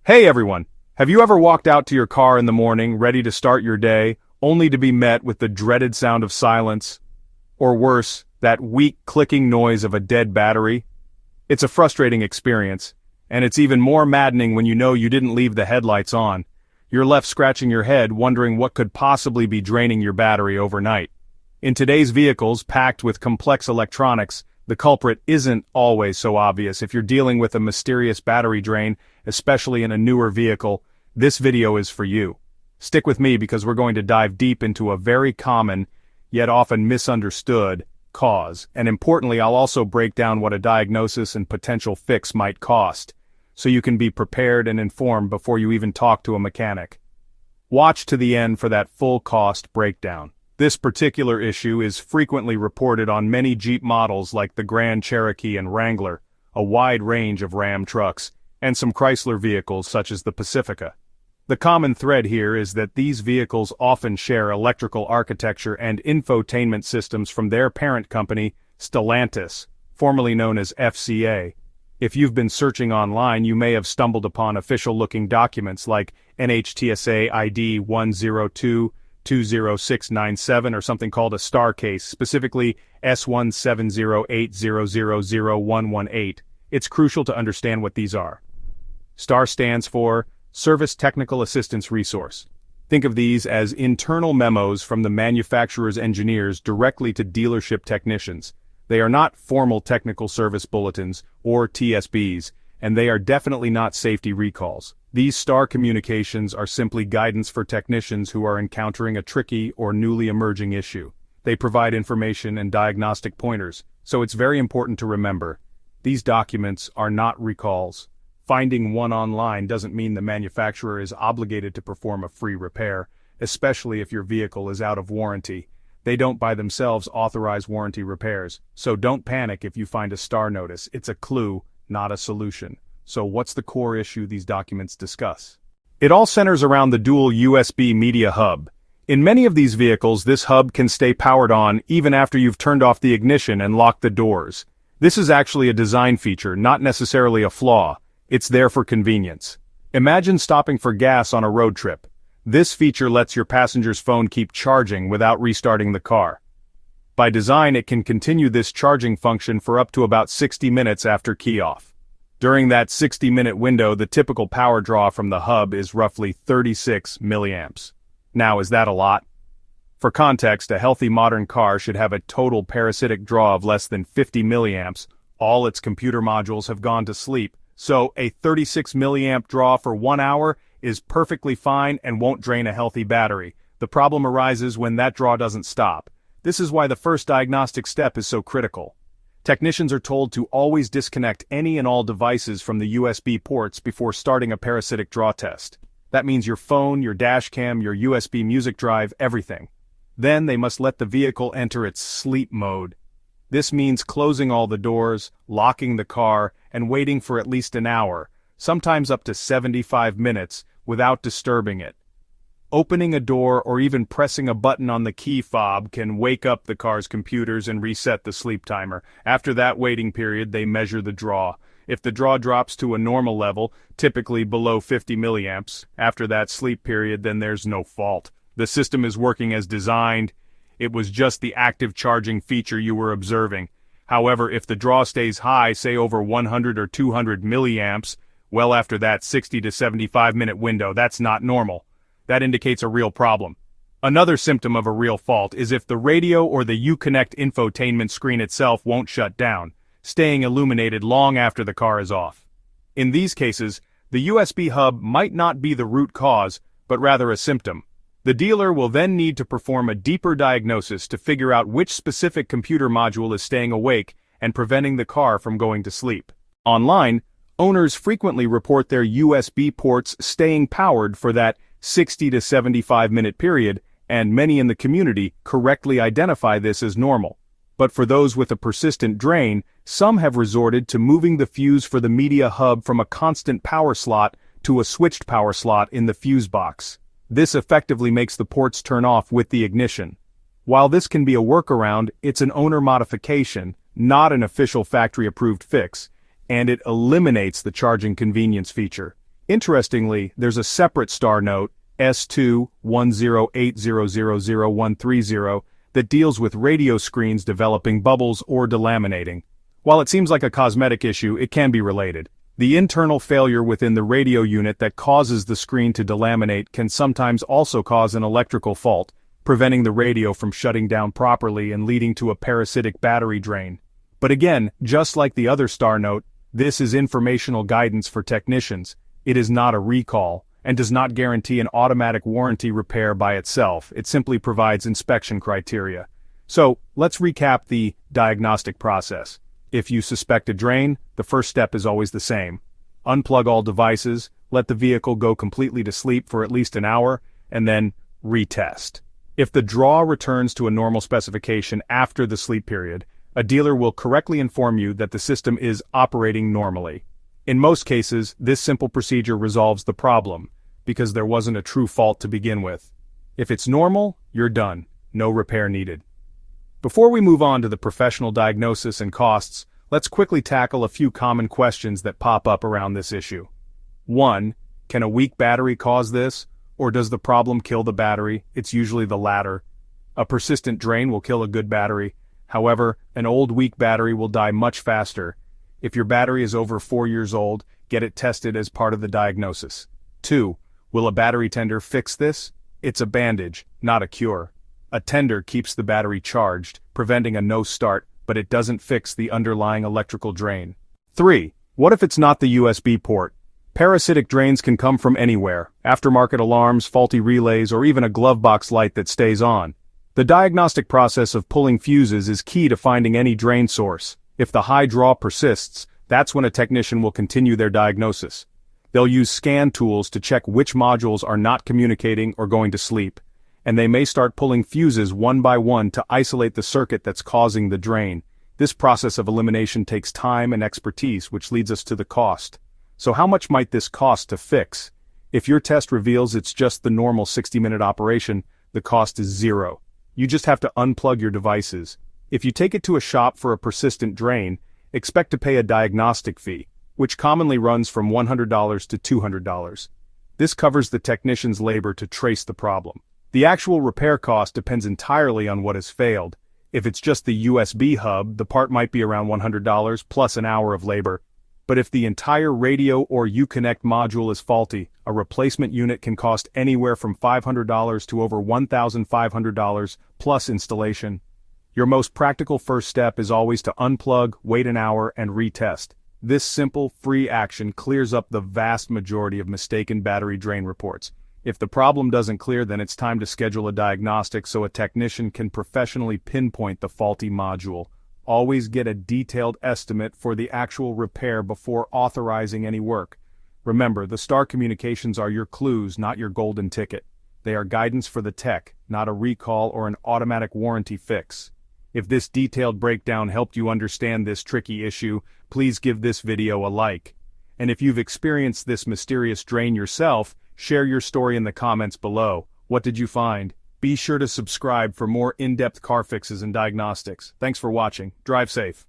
Hey everyone! Have you ever walked out to your car in the morning, ready to start your day, only to be met with the dreaded sound of silence? Or worse, that weak clicking noise of a dead battery? It's a frustrating experience, and it's even more maddening when you know you didn't leave the headlights on. You're left scratching your head wondering what could possibly be draining your battery overnight. In today's vehicles packed with complex electronics, the culprit isn't always so obvious. If you're dealing with a mysterious battery drain, especially in a newer vehicle, this video is for you. Stick with me because we're going to dive deep into a very common, yet often misunderstood, cause, and importantly I'll also break down what a diagnosis and potential fix might cost, so you can be prepared and informed before you even talk to a mechanic. Watch to the end for that full cost breakdown. This particular issue is frequently reported on many Jeep models like the Grand Cherokee and Wrangler, a wide range of Ram trucks, and some Chrysler vehicles such as the Pacifica. The common thread here is that these vehicles often share electrical architecture and infotainment systems from their parent company, Stellantis, formerly known as FCA. If you've been searching online, you may have stumbled upon official-looking documents like NHTSA ID 102-20697 or something called a star case, specifically S1708000118. It's crucial to understand what these are. STAR stands for Service Technical Assistance Resource. Think of these as internal memos from the manufacturer's engineers directly to dealership technicians. They are not formal technical service bulletins, or TSBs, and they are definitely not safety recalls. These STAR communications are simply guidance for technicians who are encountering a tricky or newly emerging issue. They provide information and diagnostic pointers, so it's very important to remember. These documents are not recalls. Finding one online doesn't mean the manufacturer is obligated to perform a free repair, especially if your vehicle is out of warranty. They don't by themselves authorize warranty repairs, so don't panic if you find a STAR notice. It's a clue, not a solution. So what's the core issue these documents discuss? It all centers around the dual USB media hub. In many of these vehicles, this hub can stay powered on even after you've turned off the ignition and locked the doors. This is actually a design feature, not necessarily a flaw. It's there for convenience. Imagine stopping for gas on a road trip. This feature lets your passenger's phone keep charging without restarting the car. By design, it can continue this charging function for up to about 60 minutes after key off. During that 60-minute window, the typical power draw from the hub is roughly 36 milliamps. Now, is that a lot? For context, a healthy modern car should have a total parasitic draw of less than 50 milliamps. All its computer modules have gone to sleep, so a 36 milliamp draw for 1 hour is perfectly fine and won't drain a healthy battery. The problem arises when that draw doesn't stop. This is why the first diagnostic step is so critical. Technicians are told to always disconnect any and all devices from the USB ports before starting a parasitic draw test. That means your phone, your dash cam, your USB music drive, everything. Then they must let the vehicle enter its sleep mode. This means closing all the doors, locking the car, and waiting for at least an hour, sometimes up to 75 minutes, without disturbing it. Opening a door or even pressing a button on the key fob can wake up the car's computers and reset the sleep timer. After that waiting period, they measure the draw. If the draw drops to a normal level, typically below 50 milliamps, after that sleep period, then there's no fault. The system is working as designed. It was just the active charging feature you were observing. However, if the draw stays high, say over 100 or 200 milliamps, well after that 60 to 75 minute window, that's not normal. That indicates a real problem. Another symptom of a real fault is if the radio or the Uconnect infotainment screen itself won't shut down, staying illuminated long after the car is off. In these cases, the USB hub might not be the root cause, but rather a symptom. The dealer will then need to perform a deeper diagnosis to figure out which specific computer module is staying awake and preventing the car from going to sleep. Online, owners frequently report their USB ports staying powered for that 60 to 75 minute period, and many in the community correctly identify this as normal. But for those with a persistent drain, some have resorted to moving the fuse for the media hub from a constant power slot to a switched power slot in the fuse box. This effectively makes the ports turn off with the ignition. While this can be a workaround, it's an owner modification, not an official factory-approved fix, and it eliminates the charging convenience feature. Interestingly, there's a separate star note, S2108000130, that deals with radio screens developing bubbles or delaminating. While it seems like a cosmetic issue, it can be related. The internal failure within the radio unit that causes the screen to delaminate can sometimes also cause an electrical fault, preventing the radio from shutting down properly and leading to a parasitic battery drain. But again, just like the other star note, this is informational guidance for technicians. It is not a recall, and does not guarantee an automatic warranty repair by itself. It simply provides inspection criteria. So, let's recap the diagnostic process. If you suspect a drain, the first step is always the same. Unplug all devices, let the vehicle go completely to sleep for at least an hour, and then retest. If the draw returns to a normal specification after the sleep period, a dealer will correctly inform you that the system is operating normally. In most cases, this simple procedure resolves the problem, because there wasn't a true fault to begin with. If it's normal, you're done. No repair needed. Before we move on to the professional diagnosis and costs, let's quickly tackle a few common questions that pop up around this issue. 1. Can a weak battery cause this? Or does the problem kill the battery? It's usually the latter. A persistent drain will kill a good battery. However, an old weak battery will die much faster. If your battery is over 4 years old, get it tested as part of the diagnosis. 2. Will a battery tender fix this? It's a bandage, not a cure. A tender keeps the battery charged, preventing a no start, but it doesn't fix the underlying electrical drain. 3. What if it's not the USB port? Parasitic drains can come from anywhere: aftermarket alarms, faulty relays, or even a glove box light that stays on. The diagnostic process of pulling fuses is key to finding any drain source. If the high draw persists, that's when a technician will continue their diagnosis. They'll use scan tools to check which modules are not communicating or going to sleep, and they may start pulling fuses one by one to isolate the circuit that's causing the drain. This process of elimination takes time and expertise, which leads us to the cost. So how much might this cost to fix? If your test reveals it's just the normal 60-minute operation, the cost is zero. You just have to unplug your devices. If you take it to a shop for a persistent drain, expect to pay a diagnostic fee, which commonly runs from $100 to $200. This covers the technician's labor to trace the problem. The actual repair cost depends entirely on what has failed. If it's just the USB hub, the part might be around $100 plus an hour of labor. But if the entire radio or Uconnect module is faulty, a replacement unit can cost anywhere from $500 to over $1,500 plus installation. Your most practical first step is always to unplug, wait an hour, and retest. This simple, free action clears up the vast majority of mistaken battery drain reports. If the problem doesn't clear, then it's time to schedule a diagnostic so a technician can professionally pinpoint the faulty module. Always get a detailed estimate for the actual repair before authorizing any work. Remember, the star communications are your clues, not your golden ticket. They are guidance for the tech, not a recall or an automatic warranty fix. If this detailed breakdown helped you understand this tricky issue, please give this video a like. And if you've experienced this mysterious drain yourself, share your story in the comments below. What did you find? Be sure to subscribe for more in-depth car fixes and diagnostics. Thanks for watching. Drive safe.